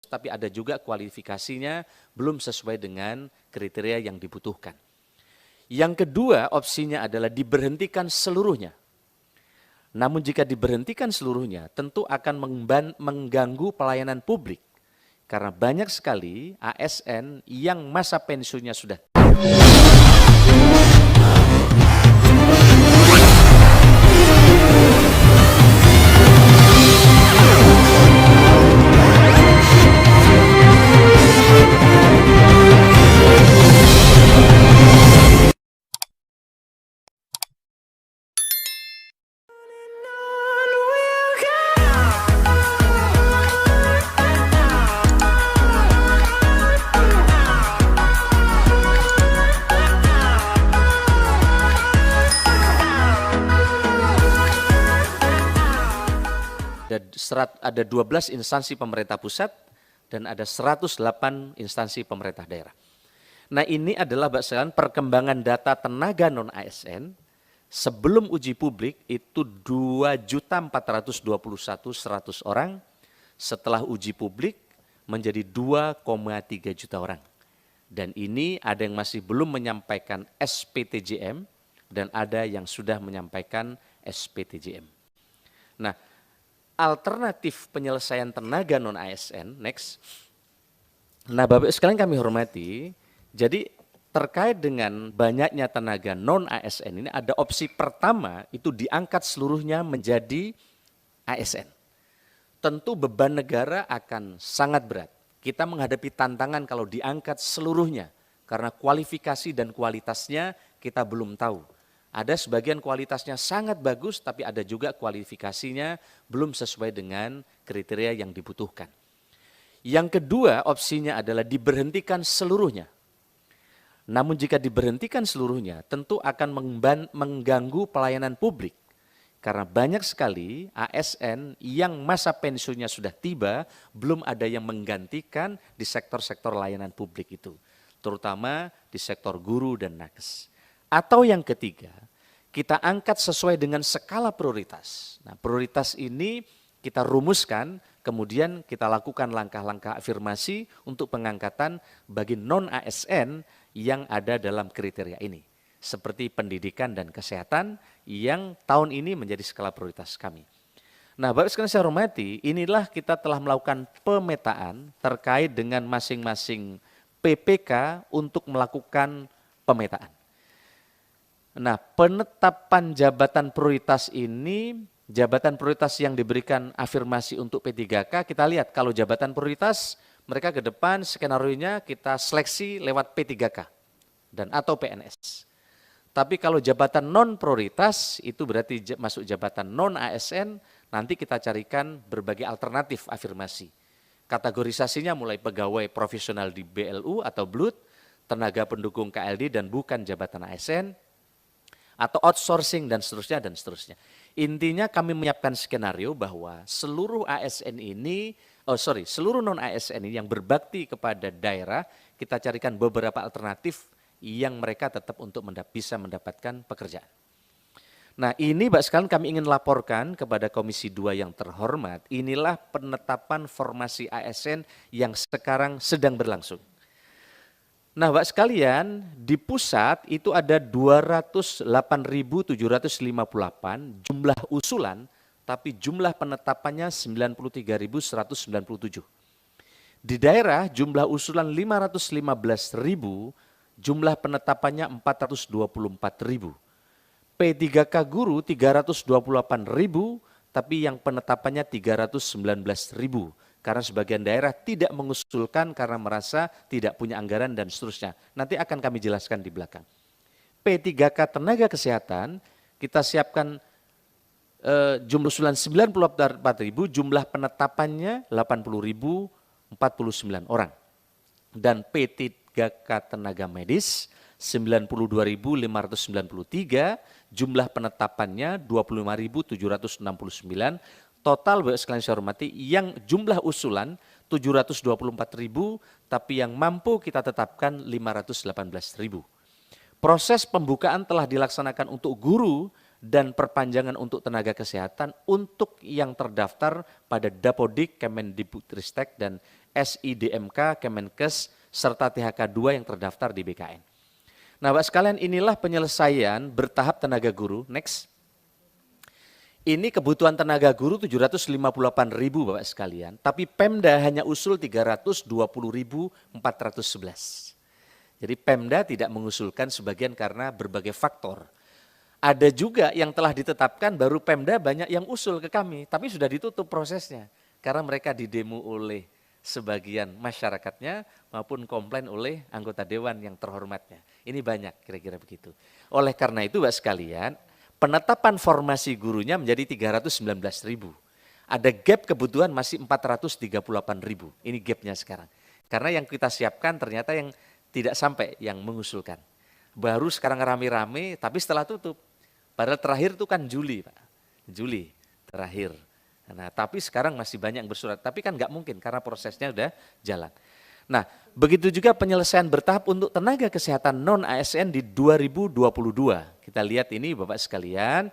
tapi ada juga kualifikasinya belum sesuai dengan kriteria yang dibutuhkan. Yang kedua opsinya adalah diberhentikan seluruhnya. Namun jika diberhentikan seluruhnya tentu akan mengganggu pelayanan publik. Karena banyak sekali ASN yang masa pensiunnya sudah ada 12 instansi pemerintah pusat dan ada 108 instansi pemerintah daerah. Nah ini adalah berdasarkan perkembangan data tenaga non-ASN sebelum uji publik itu 2.421.100 orang, setelah uji publik menjadi 2,3 juta orang. Dan ini ada yang masih belum menyampaikan SPTJM dan ada yang sudah menyampaikan SPTJM. Nah, alternatif penyelesaian tenaga non-ASN, next. Nah Bapak sekalian kami hormati, jadi terkait dengan banyaknya tenaga non-ASN ini ada opsi pertama itu diangkat seluruhnya menjadi ASN. Tentu beban negara akan sangat berat. Kita menghadapi tantangan kalau diangkat seluruhnya karena kualifikasi dan kualitasnya kita belum tahu. Ada sebagian kualitasnya sangat bagus, tapi ada juga kualifikasinya belum sesuai dengan kriteria yang dibutuhkan. Yang kedua opsinya adalah diberhentikan seluruhnya. Namun jika diberhentikan seluruhnya tentu akan mengganggu pelayanan publik. Karena banyak sekali ASN yang masa pensiunnya sudah tiba, belum ada yang menggantikan di sektor-sektor layanan publik itu. Terutama di sektor guru dan nakes. Atau yang ketiga, kita angkat sesuai dengan skala prioritas. Nah, prioritas ini kita rumuskan, kemudian kita lakukan langkah-langkah afirmasi untuk pengangkatan bagi non-ASN yang ada dalam kriteria ini. Seperti pendidikan dan kesehatan yang tahun ini menjadi skala prioritas kami. Nah, Bapak sekalian saya hormati, inilah kita telah melakukan pemetaan terkait dengan masing-masing PPK untuk melakukan pemetaan. Nah, penetapan jabatan prioritas ini, jabatan prioritas yang diberikan afirmasi untuk P3K, kita lihat kalau jabatan prioritas, mereka ke depan skenario-nya kita seleksi lewat P3K dan atau PNS. Tapi kalau jabatan non prioritas, itu berarti masuk jabatan non ASN, nanti kita carikan berbagai alternatif afirmasi. Kategorisasinya mulai pegawai profesional di BLU atau BLUT, tenaga pendukung KLD dan bukan jabatan ASN, atau outsourcing dan seterusnya dan seterusnya. Intinya kami menyiapkan skenario bahwa seluruh ASN ini, seluruh non-ASN ini yang berbakti kepada daerah, kita carikan beberapa alternatif yang mereka tetap untuk bisa mendapatkan pekerjaan. Nah ini Bapak sekalian kami ingin laporkan kepada Komisi 2 yang terhormat, inilah penetapan formasi ASN yang sekarang sedang berlangsung. Nah Bapak sekalian, di pusat itu ada 208.758 jumlah usulan, tapi jumlah penetapannya 93.197. Di daerah jumlah usulan 515.000, jumlah penetapannya 424.000. P3K guru 328.000, tapi yang penetapannya 319.000. Karena sebagian daerah tidak mengusulkan karena merasa tidak punya anggaran dan seterusnya. Nanti akan kami jelaskan di belakang. P3K tenaga kesehatan kita siapkan jumlah usulan 94.000, jumlah penetapannya 80.049 orang. Dan P3K tenaga medis 92.593, jumlah penetapannya 25.769. Total Bapak sekalian saya hormati yang jumlah usulan 724.000 tapi yang mampu kita tetapkan 518.000. Proses pembukaan telah dilaksanakan untuk guru dan perpanjangan untuk tenaga kesehatan untuk yang terdaftar pada Dapodik, Kemendikbudristek dan SIDMK, Kemenkes, serta THK2 yang terdaftar di BKN. Nah, Bapak sekalian, inilah penyelesaian bertahap tenaga guru. Next. Ini kebutuhan tenaga guru 758.000 Bapak sekalian, tapi Pemda hanya usul 320.411. Jadi Pemda tidak mengusulkan sebagian karena berbagai faktor. Ada juga yang telah ditetapkan, baru Pemda banyak yang usul ke kami, tapi sudah ditutup prosesnya. Karena mereka didemo oleh sebagian masyarakatnya maupun komplain oleh anggota dewan yang terhormatnya. Ini banyak kira-kira begitu. Oleh karena itu Bapak sekalian, penetapan formasi gurunya menjadi 319.000. Ada gap kebutuhan masih 438.000. Ini gapnya sekarang. Karena yang kita siapkan ternyata yang tidak sampai yang mengusulkan. Baru sekarang rame-rame tapi setelah tutup. Padahal terakhir itu kan Juli Pak. Juli terakhir. Nah, tapi sekarang masih banyak yang bersurat, tapi kan nggak mungkin karena prosesnya udah jalan. Nah, begitu juga penyelesaian bertahap untuk tenaga kesehatan non-ASN di 2022. Kita lihat ini Bapak sekalian,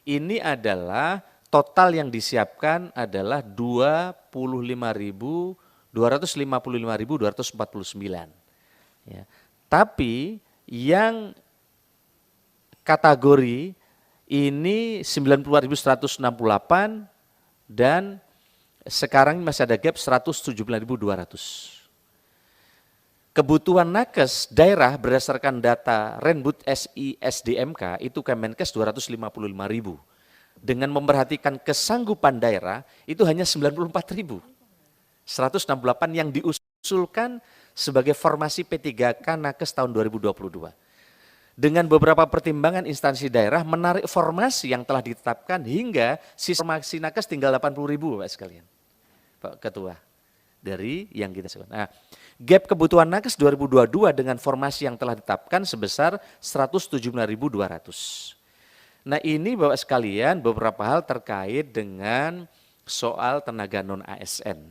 ini adalah total yang disiapkan adalah 255.249. Ya. Tapi yang kategori ini 94.168 dan sekarang masih ada gap 179.200. Kebutuhan nakes daerah berdasarkan data Renbud SISDMK itu Kemenkes 255.000. Dengan memperhatikan kesanggupan daerah itu hanya 94.000. 168 yang diusulkan sebagai formasi P3K nakes tahun 2022. Dengan beberapa pertimbangan instansi daerah menarik formasi yang telah ditetapkan hingga sisa formasi nakes tinggal 80.000 Pak sekalian. Pak Ketua, dari yang kita sebut. Nah, gap kebutuhan nakes 2022 dengan formasi yang telah ditetapkan sebesar 179.200. Nah, ini Bapak sekalian beberapa hal terkait dengan soal tenaga non-ASN.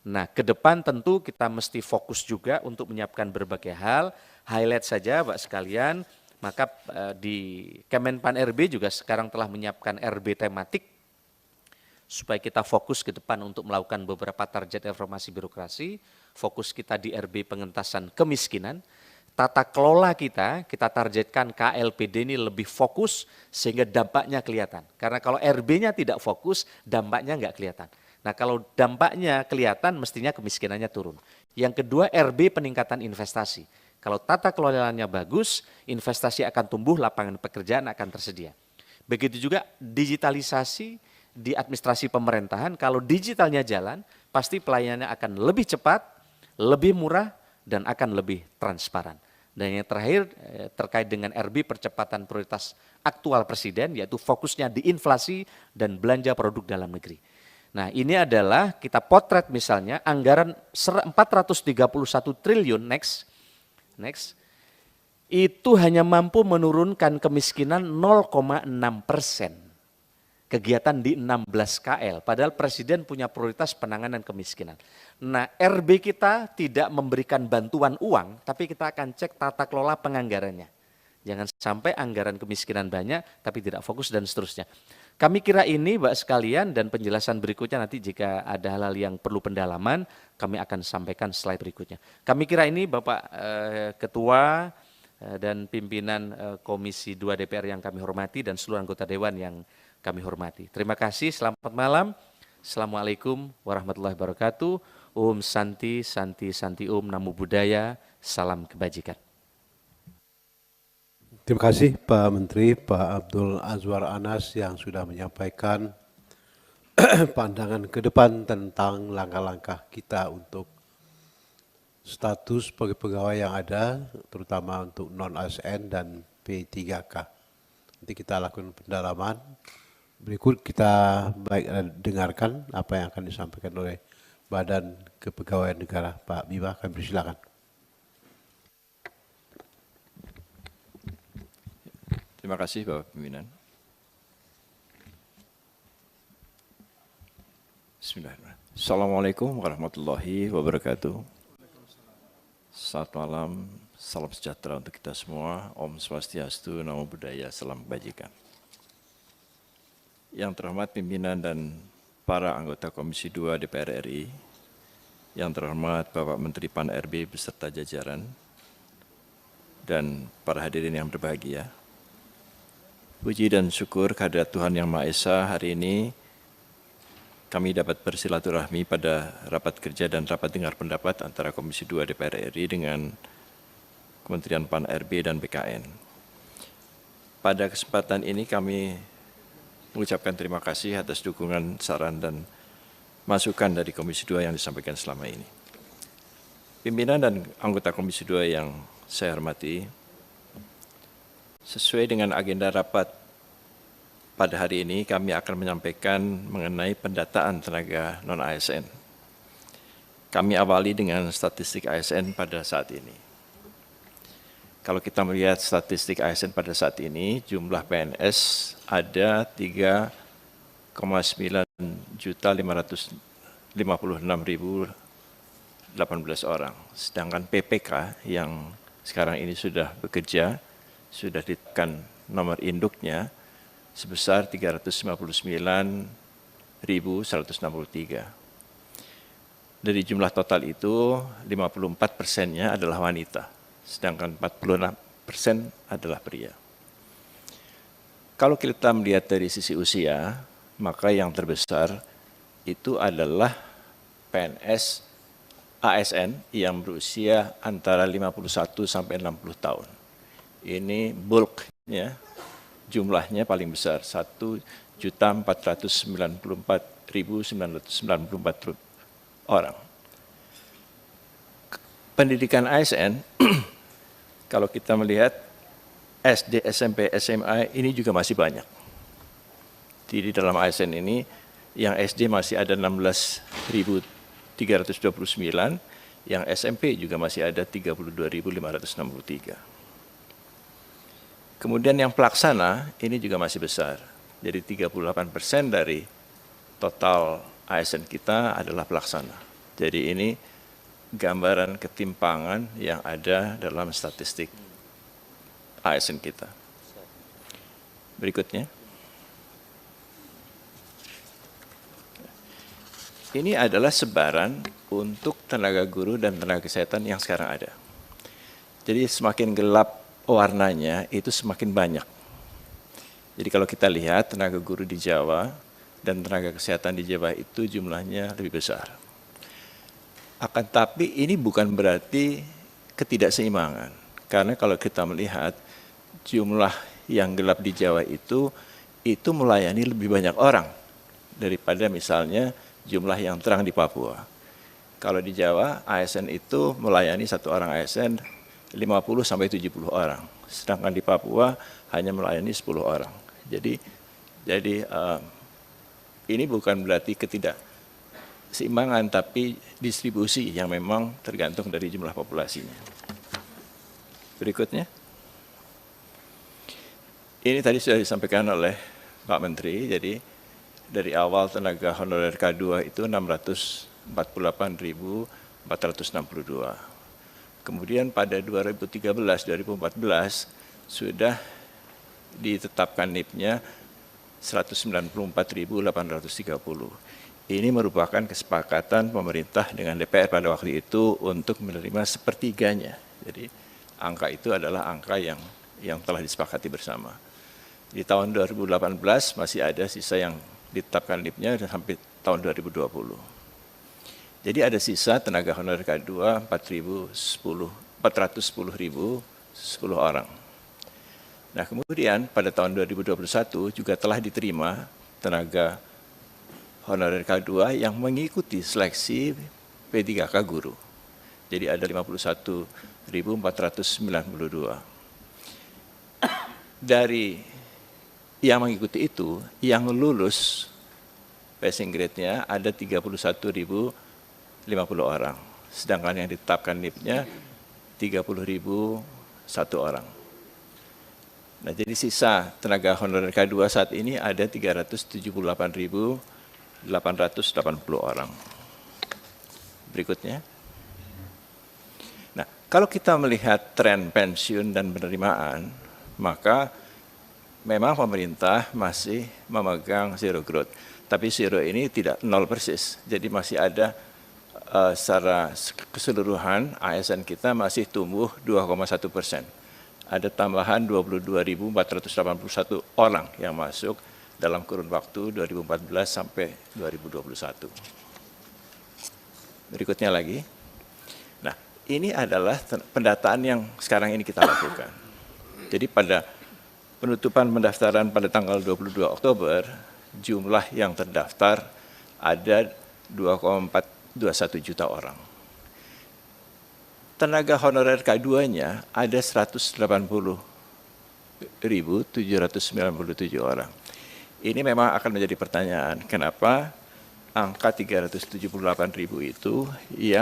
Nah, ke depan tentu kita mesti fokus juga untuk menyiapkan berbagai hal. Highlight saja Bapak sekalian, maka di Kemenpan RB juga sekarang telah menyiapkan RB tematik supaya kita fokus ke depan untuk melakukan beberapa target reformasi birokrasi. Fokus kita di RB pengentasan kemiskinan. Tata kelola kita targetkan KLPD ini lebih fokus sehingga dampaknya kelihatan. Karena kalau RB-nya tidak fokus, dampaknya enggak kelihatan. Nah, kalau dampaknya kelihatan, mestinya kemiskinannya turun. Yang kedua, RB peningkatan investasi. Kalau tata kelolanya bagus, investasi akan tumbuh, lapangan pekerjaan akan tersedia. Begitu juga digitalisasi di administrasi pemerintahan, kalau digitalnya jalan, pasti pelayanannya akan lebih cepat, lebih murah, dan akan lebih transparan. Dan yang terakhir terkait dengan RB percepatan prioritas aktual Presiden, yaitu fokusnya di inflasi dan belanja produk dalam negeri. Nah, ini adalah kita potret misalnya anggaran 431 triliun next, itu hanya mampu menurunkan kemiskinan 0,6%. Kegiatan di 16 KL, padahal Presiden punya prioritas penanganan kemiskinan. Nah, RB kita tidak memberikan bantuan uang, tapi kita akan cek tata kelola penganggarannya. Jangan sampai anggaran kemiskinan banyak, tapi tidak fokus dan seterusnya. Kami kira ini Bapak sekalian dan penjelasan berikutnya nanti jika ada hal-hal yang perlu pendalaman, kami akan sampaikan slide berikutnya. Kami kira ini Bapak Ketua dan pimpinan Komisi 2 DPR yang kami hormati dan seluruh anggota Dewan yang kami hormati. Terima kasih, selamat malam. Assalamualaikum warahmatullahi wabarakatuh. Santi, Santi, Santi Namo Buddhaya, salam kebajikan. Terima kasih Pak Menteri, Pak Abdul Azwar Anas yang sudah menyampaikan pandangan ke depan tentang langkah-langkah kita untuk status sebagai pegawai yang ada, terutama untuk non-ASN dan P3K. Nanti kita lakukan pendalaman. Berikut kita dengarkan apa yang akan disampaikan oleh Badan Kepegawaian Negara. Pak Bima, kami persilakan. Terima kasih Bapak Pimpinan. Bismillahirrahmanirrahim. Assalamualaikum warahmatullahi wabarakatuh. Selamat malam, salam sejahtera untuk kita semua. Om Swastiastu, Namo Buddhaya, salam kebajikan. Yang terhormat pimpinan dan para anggota Komisi 2 DPR RI, yang terhormat Bapak Menteri Pan-RB beserta jajaran, dan para hadirin yang berbahagia. Puji dan syukur kehadirat Tuhan Yang Maha Esa, hari ini kami dapat bersilaturahmi pada rapat kerja dan rapat dengar pendapat antara Komisi 2 DPR RI dengan Kementerian Pan-RB dan BKN. Pada kesempatan ini kami mengucapkan terima kasih atas dukungan, saran, dan masukan dari Komisi 2 yang disampaikan selama ini. Pimpinan dan anggota Komisi 2 yang saya hormati, sesuai dengan agenda rapat pada hari ini, kami akan menyampaikan mengenai pendataan tenaga non-ASN. Kami awali dengan statistik ASN pada saat ini. Kalau kita melihat statistik ASN pada saat ini, jumlah PNS ada 3,9.556.018 orang. Sedangkan PPK yang sekarang ini sudah bekerja, sudah ditekan nomor induknya sebesar 359.163. Dari jumlah total itu, 54%-nya adalah wanita, sedangkan 46% adalah pria. Kalau kita melihat dari sisi usia, maka yang terbesar itu adalah PNS ASN yang berusia antara 51 sampai 60 tahun. Ini bulknya, jumlahnya paling besar, 1.494.994 orang. Pendidikan ASN, kalau kita melihat SD, SMP, SMA ini juga masih banyak. Di dalam ASN ini, yang SD masih ada 16.329, yang SMP juga masih ada 32.563. Kemudian yang pelaksana ini juga masih besar. Jadi 38% dari total ASN kita adalah pelaksana. Jadi ini gambaran ketimpangan yang ada dalam statistik ASN kita. Berikutnya. Ini adalah sebaran untuk tenaga guru dan tenaga kesehatan yang sekarang ada. Jadi semakin gelap warnanya itu semakin banyak. Jadi kalau kita lihat tenaga guru di Jawa dan tenaga kesehatan di Jawa itu jumlahnya lebih besar. Akan tapi ini bukan berarti ketidakseimbangan. Karena kalau kita melihat jumlah yang gelap di Jawa itu melayani lebih banyak orang daripada misalnya jumlah yang terang di Papua. Kalau di Jawa, ASN itu melayani satu orang ASN 50 sampai 70 orang. Sedangkan di Papua hanya melayani 10 orang. Jadi ini bukan berarti ketidakseimbangan, tapi distribusi yang memang tergantung dari jumlah populasinya. Berikutnya. Ini tadi sudah disampaikan oleh Pak Menteri, jadi dari awal tenaga honorer K2 itu 648.462. Kemudian pada 2013-2014 sudah ditetapkan NIP-nya 194.830. Ini merupakan kesepakatan pemerintah dengan DPR pada waktu itu untuk menerima sepertiganya. Jadi angka itu adalah angka yang telah disepakati bersama. Di tahun 2018 masih ada sisa yang ditetapkan NIP-nya sampai tahun 2020. Jadi ada sisa tenaga honorer K2 410.010 orang. Nah kemudian pada tahun 2021 juga telah diterima tenaga honorer K2 yang mengikuti seleksi P3K guru. Jadi ada 51.492. Dari yang mengikuti itu, yang lulus passing grade-nya ada 31.050 orang. Sedangkan yang ditetapkan NIP-nya 30.001 orang. Nah, jadi sisa tenaga honorer K2 saat ini ada 378.880 orang. Berikutnya. Nah, kalau kita melihat tren pensiun dan penerimaan, maka memang pemerintah masih memegang zero growth. Tapi zero ini tidak nol persis, jadi masih ada secara keseluruhan ASN kita masih tumbuh 2,1%. Ada tambahan 22.481 orang yang masuk dalam kurun waktu 2014 sampai 2021. Berikutnya lagi. Nah, ini adalah pendataan yang sekarang ini kita lakukan. Jadi pada penutupan pendaftaran pada tanggal 22 Oktober, jumlah yang terdaftar ada 2,421 juta orang. Tenaga honorer K2-nya ada 180.797 orang. Ini memang akan menjadi pertanyaan, kenapa angka 378.000 itu yang